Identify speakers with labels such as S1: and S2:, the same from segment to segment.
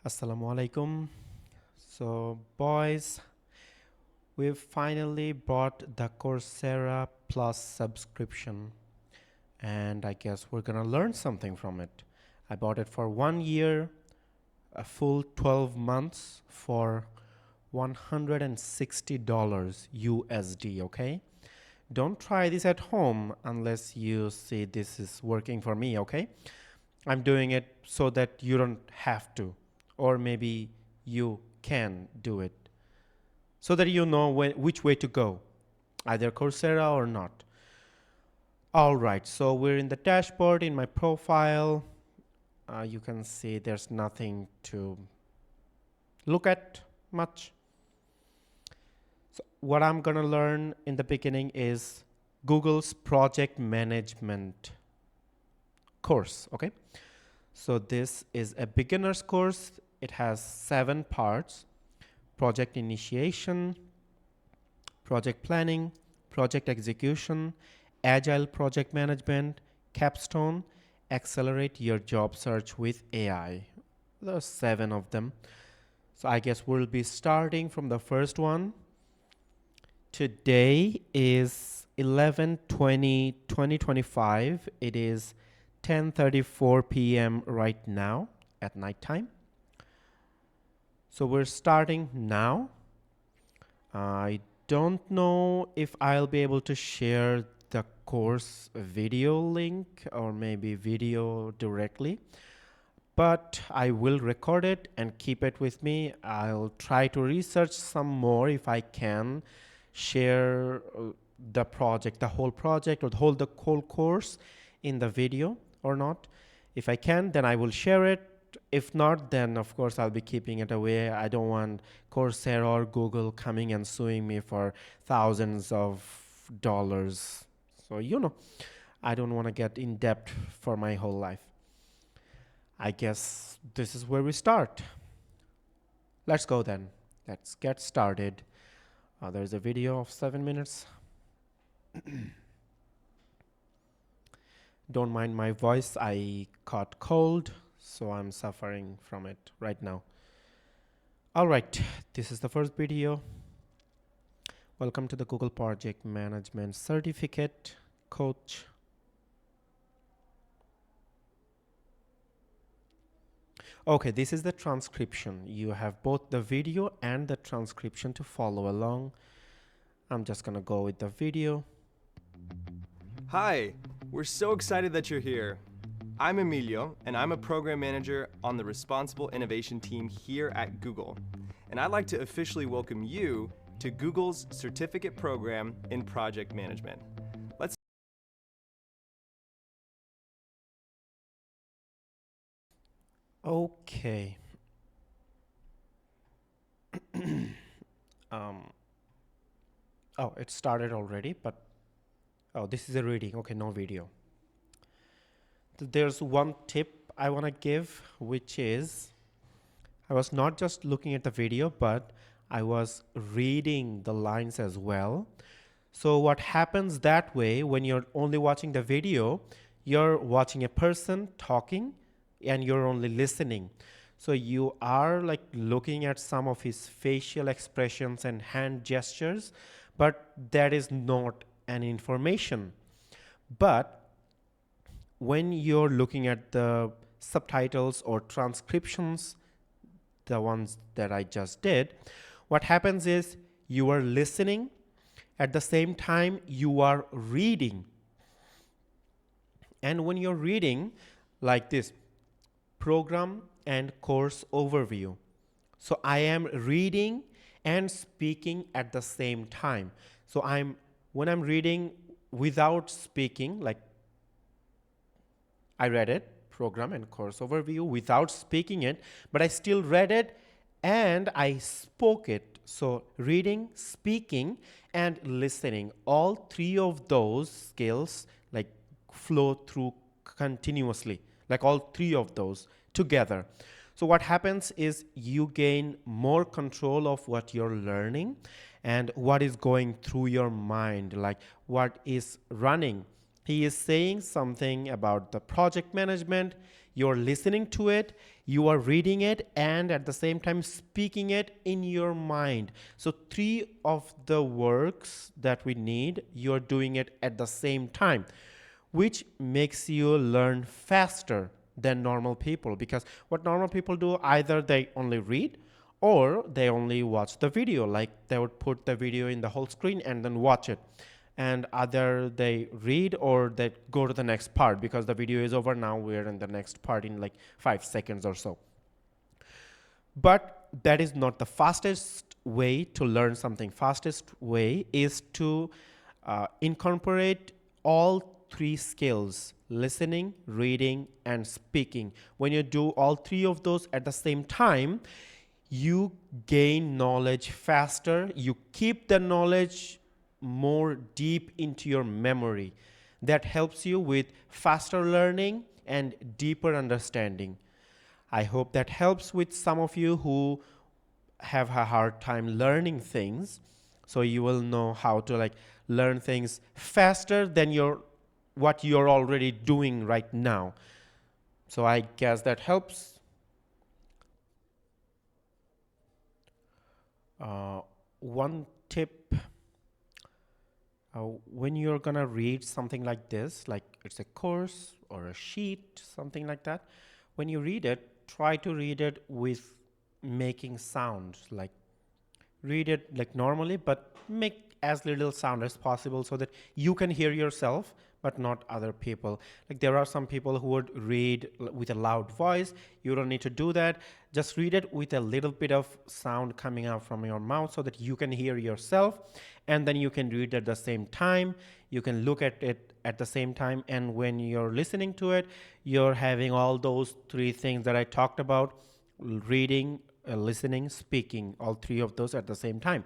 S1: Assalamu alaikum. So, boys, we've finally bought the Coursera Plus subscription, and I guess we're gonna learn something from it. I bought it for 1 year, a full 12 months for $160 USD, okay? Don't try this at home unless you see this is working for me, okay? I'm doing it so that you don't have to, or maybe you can do it, so that you know which way to go, either Coursera or not. All right, so we're in the dashboard in my profile. You can see there's nothing to look at much. So what I'm gonna learn in the beginning is Google's project management course, okay? So this is a beginner's course. It has 7 parts: project initiation, project planning, project execution, agile project management, capstone, accelerate your job search with AI. There are 7 of them. So I guess we'll be starting from the first one. Today is 11/20/2025. It is 10:34 p.m. right now at nighttime. So we're starting now. I don't know if I'll be able to share the course video link or maybe video directly, but I will record it and keep it with me. I'll try to research some more if I can share the project, the whole project, or the whole course in the video or not. If I can, then I will share it. If not, then of course I'll be keeping it away. I don't want Coursera or Google coming and suing me for thousands of dollars. So, I don't want to get in debt for my whole life. I guess this is where we start. Let's go then. Let's get started. There's a video of 7 minutes. Don't mind my voice. I caught cold, so I'm suffering from it right now. All right, this is the first video. Welcome to the Google Project Management Certificate Coach. Okay, this is the transcription. You have both the video and the transcription to follow along. I'm just gonna go with the video.
S2: Hi, we're so excited that you're here. I'm Emilio, and I'm a program manager on the Responsible Innovation team here at Google. And I'd like to officially welcome you to Google's certificate program in project management.
S1: Okay. Oh, it started already, but this is a reading. Okay, no video. There's one tip I want to give, which is I was not just looking at the video, but I was reading the lines as well. So what happens that way, when you're only watching the video, you're watching a person talking and you're only listening. So you are like looking at some of his facial expressions and hand gestures, but that is not an information. But when you're looking at the subtitles or transcriptions, the ones that I just did, what happens is you are listening. At the same time, you are reading. And when you're reading like this, program and course overview. So I am reading and speaking at the same time. So when I'm reading without speaking, like I read it, program and course overview, without speaking it, but I still read it and I spoke it. So reading, speaking, and listening, all 3 of those skills like flow through continuously, like all 3 of those together. So what happens is you gain more control of what you're learning and what is going through your mind, like what is running. He is saying something about the project management. You're listening to it, you are reading it, and at the same time speaking it in your mind. So three of the works that we need, you're doing it at the same time, which makes you learn faster than normal people. Because what normal people do, either they only read or they only watch the video, like they would put the video in the whole screen and then watch it, and either they read or they go to the next part because the video is over. Now we're in the next part in like 5 seconds or so. But that is not the fastest way to learn something. Fastest way is to incorporate all three skills: listening, reading, and speaking. When you do all three of those at the same time, you gain knowledge faster. You keep the knowledge more deep into your memory. That helps you with faster learning and deeper understanding. I hope that helps with some of you who have a hard time learning things. So you will know how to like learn things faster than what you're already doing right now. So I guess that helps. One tip, when you're gonna read something like this, like it's a course or a sheet, something like that, when you read it, try to read it with making sounds. Like read it like normally, but make as little sound as possible so that you can hear yourself but not other people. Like there are some people who would read with a loud voice. You don't need to do that. Just read it with a little bit of sound coming out from your mouth so that you can hear yourself, and then you can read at the same time. You can look at it at the same time, and when you're listening to it, you're having all those three things that I talked about: reading, listening, speaking, all three of those at the same time.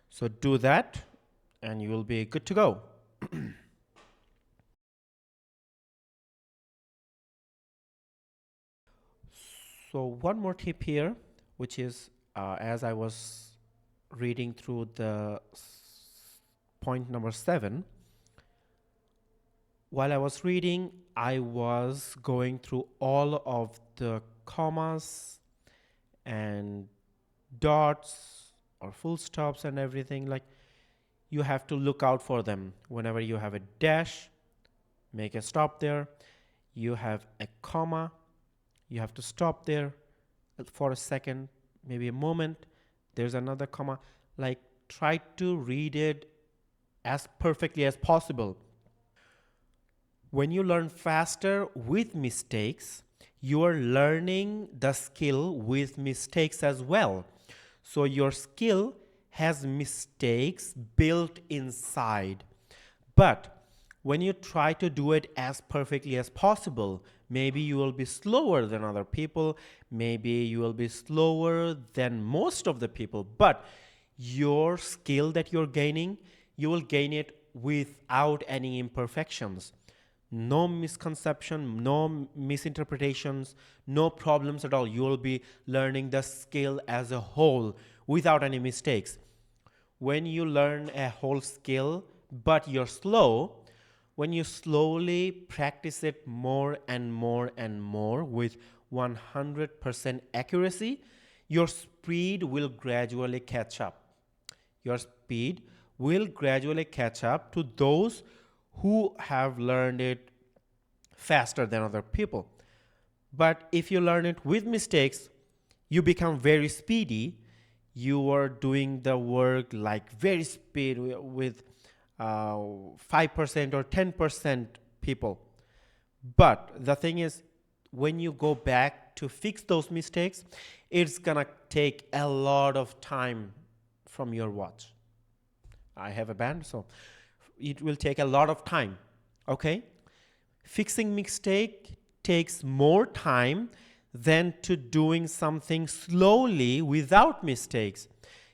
S1: So do that and you will be good to go. So one more tip here, which is as I was reading through the point number 7, while I was reading, I was going through all of the commas and dots or full stops and everything. Like you have to look out for them. Whenever you have a dash, make a stop there. You have a comma, you have to stop there for a second, maybe a moment. There's another comma. Like try to read it as perfectly as possible. When you learn faster with mistakes, you are learning the skill with mistakes as well. So your skill has mistakes built inside. But when you try to do it as perfectly as possible, maybe you will be slower than other people, maybe you will be slower than most of the people, but your skill that you're gaining, you will gain it without any imperfections. No misconception, no misinterpretations, no problems at all. You will be learning the skill as a whole without any mistakes. When you learn a whole skill but you're slow, when you slowly practice it more and more and more with 100% accuracy, your speed will gradually catch up. Your speed will gradually catch up to those who have learned it faster than other people. But if you learn it with mistakes, you become very speedy. You are doing the work like very speed with 5% or 10% people. But the thing is, when you go back to fix those mistakes, it's gonna take a lot of time from your watch. I have a band, so it will take a lot of time. Okay? Fixing mistake takes more time than to doing something slowly without mistakes.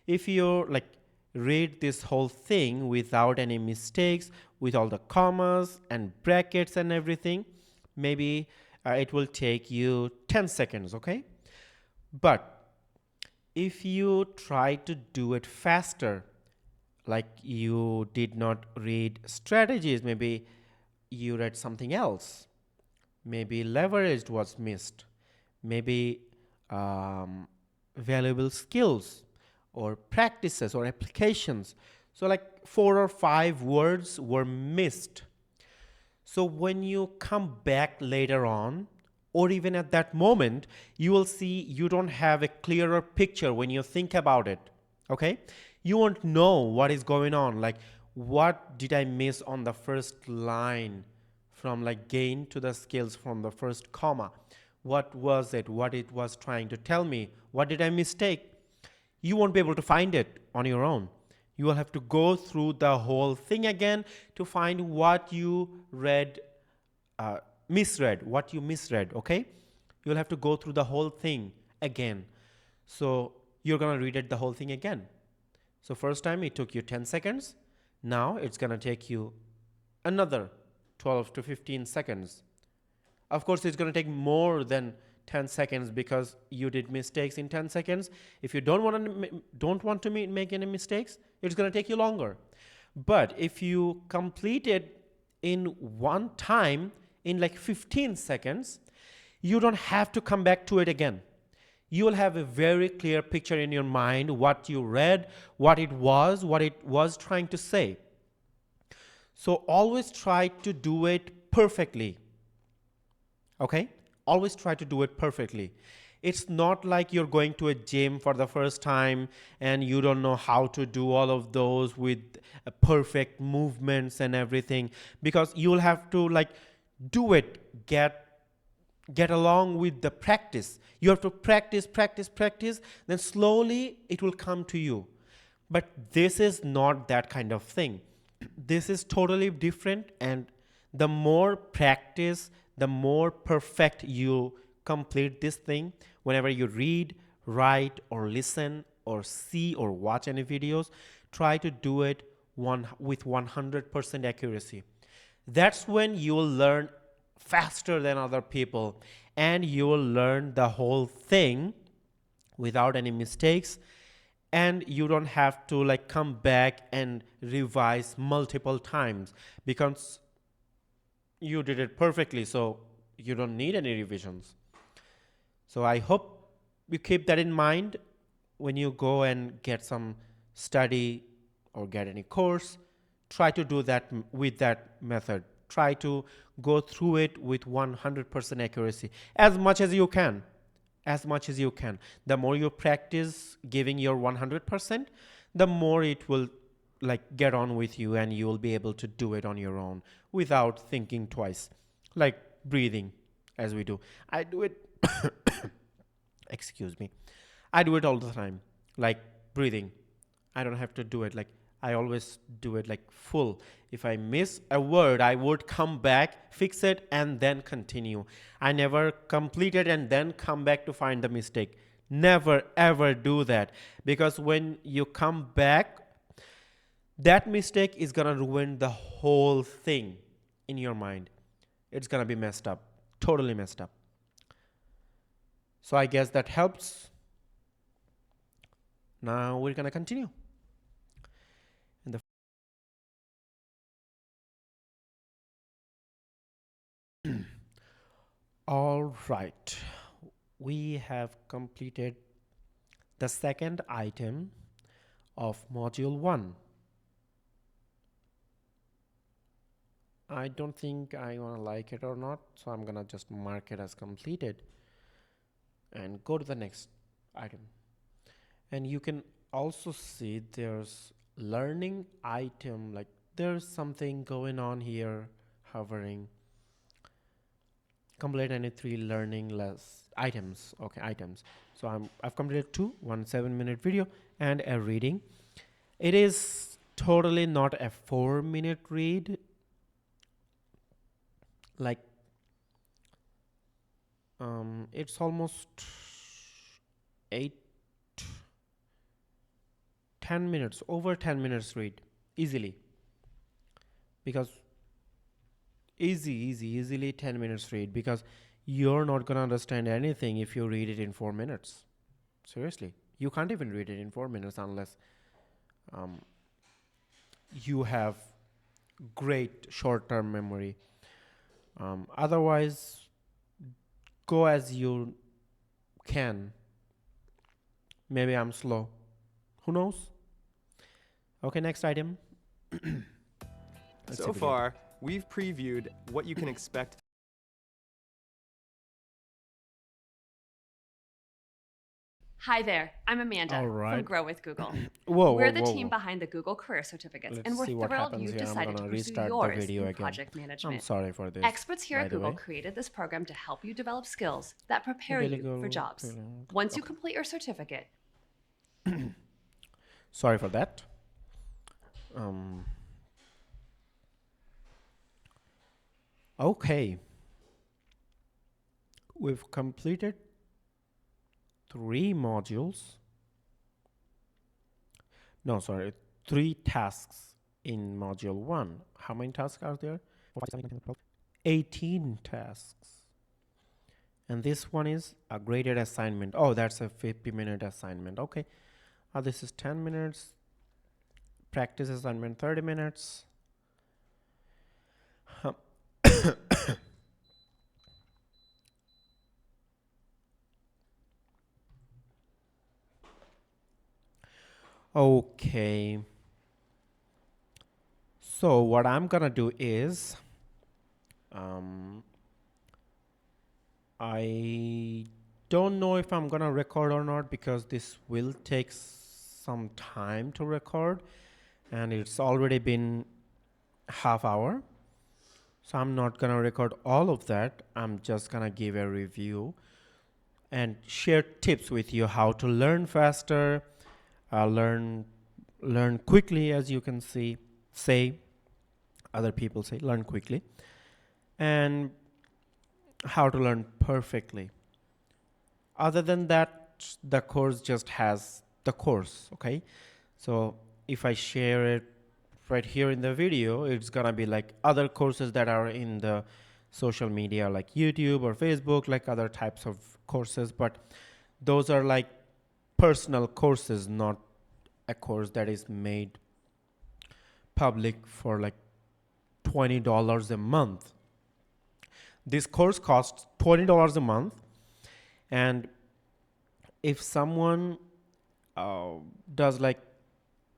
S1: If you like read this whole thing without any mistakes, with all the commas and brackets and everything, maybe it will take you 10 seconds, okay? But if you try to do it faster, like you did not read strategies, maybe you read something else, maybe leveraged was missed, maybe um, valuable skills or practices or applications. So, like 4 or 5 words were missed. So, when you come back later on, or even at that moment, you will see you don't have a clearer picture when you think about it. Okay? You won't know what is going on. Like, what did I miss on the first line from like gain to the skills from the first comma? What was it? What it was trying to tell me? What did I mistake? You won't be able to find it on your own. You will have to go through the whole thing again to find what you read, misread, what you misread, okay? You'll have to go through the whole thing again. So you're going to read it the whole thing again. So first time it took you 10 seconds. Now it's going to take you another 12 to 15 seconds. Of course, it's going to take more than 10 seconds because you did mistakes in 10 seconds. If you don't want to make any mistakes, it's going to take you longer. But if you complete it in one time in like 15 seconds, you don't have to come back to it again. You will have a very clear picture in your mind what you read, what it was trying to say. So always try to do it perfectly. Okay? Always try to do it perfectly. It's not like you're going to a gym for the first time and you don't know how to do all of those with perfect movements and everything, because you'll have to like do it, get along with the practice. You have to practice, then slowly it will come to you. But this is not that kind of thing. This is totally different, and the more practice, the more perfect you complete this thing. Whenever you read, write, or listen, or see, or watch any videos, try to do it with 100% accuracy. That's when you will learn faster than other people, and you will learn the whole thing without any mistakes, and you don't have to like come back and revise multiple times because you did it perfectly, so you don't need any revisions. So I hope you keep that in mind when you go and get some study or get any course. Try to do that with that method. Try to go through it with 100% accuracy as much as you can. As much as you can. The more you practice giving your 100%, the more it will like get on with you, and you will be able to do it on your own without thinking twice. Like breathing, as we do. I do it excuse me. I do it all the time. Like breathing. I don't have to do it like I always do it like full. If I miss a word, I would come back, fix it, and then continue. I never complete it and then come back to find the mistake. Never ever do that, because when you come back, that mistake is gonna ruin the whole thing in your mind. It's gonna be messed up, totally messed up. So I guess that helps. Now we're gonna continue. In the all right, we have completed the second item of module 1. I don't think I gonna like it or not, so I'm gonna just mark it as completed and go to the next item. And you can also see there's learning item, like there's something going on here hovering. Complete any 3 learning less items. Okay, items. So I've completed 2, 1 7-minute video and a reading. It is totally not a 4-minute read. Like it's almost 8 10 minutes, over 10 minutes read easily, because easily 10 minutes read, because you're not going to understand anything if you read it in 4 minutes. Seriously, you can't even read it in 4 minutes unless you have great short-term memory. Otherwise, go as you can. Maybe I'm slow. Who knows? Okay, next item.
S2: So far, we've previewed what you can expect.
S3: Hi there, I'm Amanda
S1: All right.
S3: from Grow with Google.
S1: Whoa,
S3: We're
S1: whoa,
S3: the
S1: whoa,
S3: team
S1: whoa.
S3: behind the Google Career Certificates,
S1: Let's
S3: and we're
S1: see what
S3: thrilled
S1: happens
S3: you
S1: here. I'm
S3: decided to
S1: gonna
S3: pursue
S1: restart the
S3: yours
S1: video
S3: in
S1: again.
S3: project management.
S1: I'm sorry for this.
S3: Experts here
S1: by
S3: at
S1: the
S3: Google
S1: way.
S3: created this program to help you develop skills that prepare
S1: Daily
S3: you
S1: goal,
S3: for jobs.
S1: daily-
S3: Once you
S1: okay.
S3: complete your certificate,
S1: Sorry for that. Okay. We've completed 3 modules. No, sorry, 3 tasks in module 1. How many tasks are there? 18 tasks. And this one is a graded assignment. Oh, that's a 50-minute assignment. Okay. This is 10 minutes. Practice assignment 30 minutes. Okay. So what I'm gonna do is I don't know if I'm gonna record or not because this will take some time to record and it's already been half hour. So I'm not gonna record all of that. I'm just gonna give a review and share tips with you how to learn faster, learn quickly, as you can see. Other people say learn quickly, and how to learn perfectly. Other than that, the course just has the course. Okay, so if I share it right here in the video, it's gonna be like other courses that are in the social media like YouTube or Facebook, like other types of courses, but those are like personal courses, not a course that is made public for like $20 a month. This course costs $20 a month, and if someone does like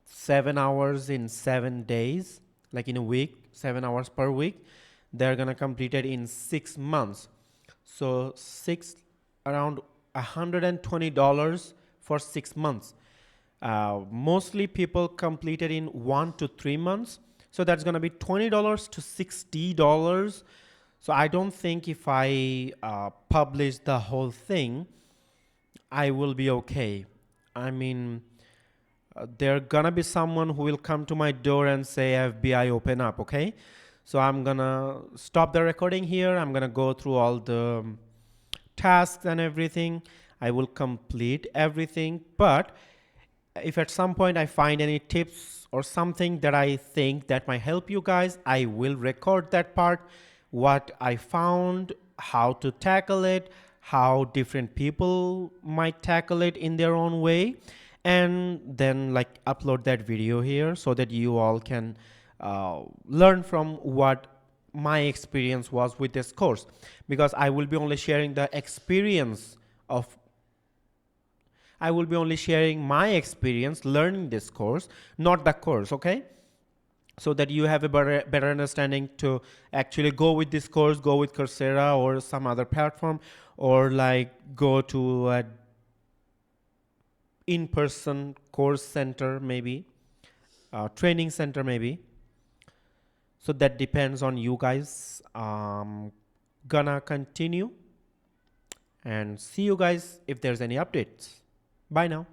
S1: 7 hours in 7 days, like in a week, 7 hours per week, they're gonna complete it in 6 months. So around $120 for 6 months. Mostly people complete it in 1 to 3 months. So that's gonna be $20 to $60. So I don't think if I publish the whole thing, I will be okay. I mean, there gonna be someone who will come to my door and say, FBI, open up, okay? So I'm gonna stop the recording here. I'm gonna go through all the tasks and everything. I will complete everything, but if at some point I find any tips or something that I think that might help you guys, I will record that part, what I found, how to tackle it, how different people might tackle it in their own way, and then like upload that video here so that you all can learn from what my experience was with this course, because I will be only sharing the experience of I will be only sharing my experience learning this course, not the course, okay? So that you have a better understanding to actually go with this course, go with Coursera or some other platform, or like go to a in-person course center maybe, training center maybe. So that depends on you guys. Gonna continue and see you guys if there's any updates. Bye now.